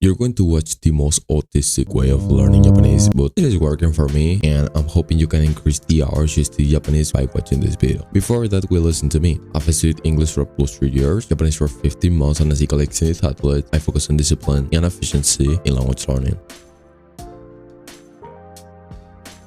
You're going to watch the most autistic way of learning Japanese, but it is working for me, and I'm hoping you can increase the hours you study Japanese by watching this video. Before that, we listen to me. I've studied English for plus 3 years, Japanese for 15 months, and as a collective athlete, I focus on discipline and efficiency in language learning.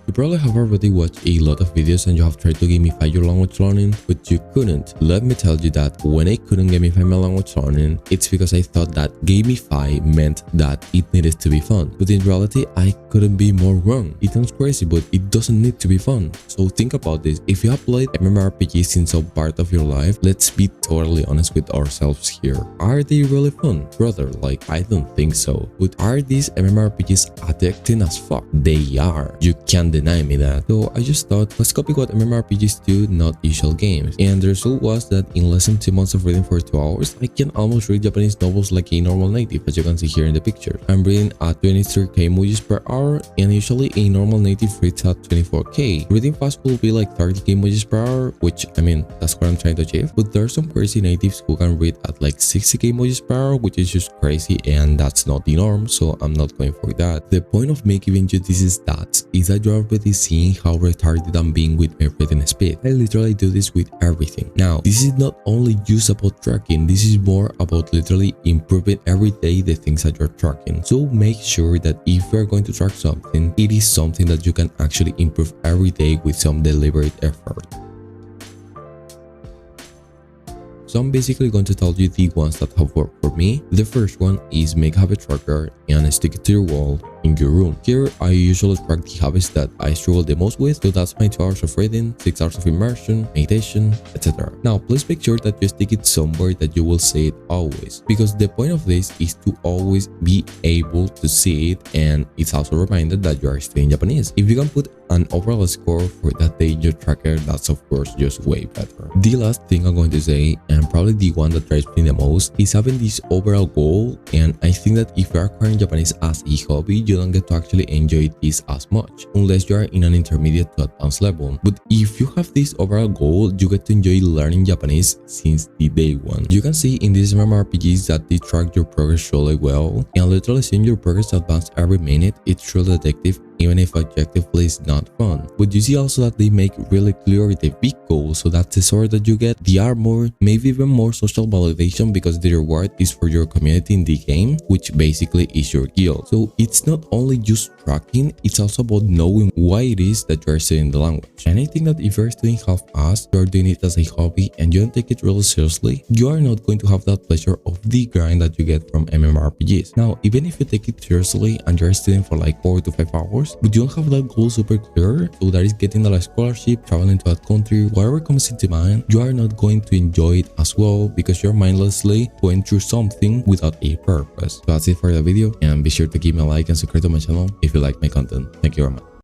You probably have already watched a lot of videos and you have tried to gamify your language learning, but you couldn't. Let me tell you that when I couldn't gamify my language learning, it's because I thought that gamify meant that it needed to be fun. But in reality, I couldn't be more wrong. It sounds crazy, but it doesn't need to be fun. So think about this. If you have played MMORPGs in some part of your life, let's be totally honest with ourselves here. Are they really fun? Brother, like, I don't think so. But are these MMORPGs addicting as fuck? They are. You can't deny me that. So I just thought, let's copy what MMORPGs do, not usual games. And the result was that in less than 2 months of reading for 2 hours, I can almost read Japanese novels like a normal native, as you can see here in the picture. I'm reading at 23k emojis per hour, and usually a normal native reads at 24k. Reading fast will be like 30k emojis per hour, which, I mean, that's what I'm trying to achieve. But there are some crazy natives who can read at like 60k emojis per hour, which is just crazy, and that's not the norm, so I'm not going for that. The point of me giving you these stats is that you're already seeing how retarded I'm being with my reading speed. I literally do this with everything. Now, this is not only just about tracking, this is more about literally improving every day the things that you're tracking. So make sure that if you're going to track something, it is something that you can actually improve every day with some deliberate effort. So I'm basically going to tell you the ones that have worked for me. The first one is make habit tracker and stick it to your wall in your room. Here, I usually track the habits that I struggle the most with, so that's my 2 hours of reading, 6 hours of immersion, meditation, etc. Now, please make sure that you stick it somewhere that you will see it always, because the point of this is to always be able to see it, and it's also a reminder that you are studying Japanese. If you can put an overall score for that day in your tracker, that's of course just way better. The last thing I'm going to say, and probably the one that drives me the most, is having this overall goal, and I think that if you are acquiring Japanese as a hobby, you don't get to actually enjoy this as much, unless you are in an intermediate to advanced level. But if you have this overall goal, you get to enjoy learning Japanese since the day one. You can see in these MMORPGs that they track your progress really well, and literally seeing your progress advance every minute, it's really addictive, even if objectively it's not fun. But you see also that they make really clear the big goal, so that's the sword that you get, the armor, maybe even more social validation because the reward is for your community in the game, which basically is your guild. So it's not only just tracking, it's also about knowing why it is that you are studying the language. And I think that if you're studying half-assed, you're doing it as a hobby and you don't take it really seriously, you are not going to have that pleasure of the grind that you get from MMORPGs. Now, even if you take it seriously and you're studying for like 4 to 5 hours, but you don't have that goal super clear, so that is getting a scholarship, traveling to that country, whatever comes into mind, you are not going to enjoy it as well because you're mindlessly going through something without a purpose. So that's it for the video, and be sure to give me a like and subscribe to my channel if you like my content. Thank you very much.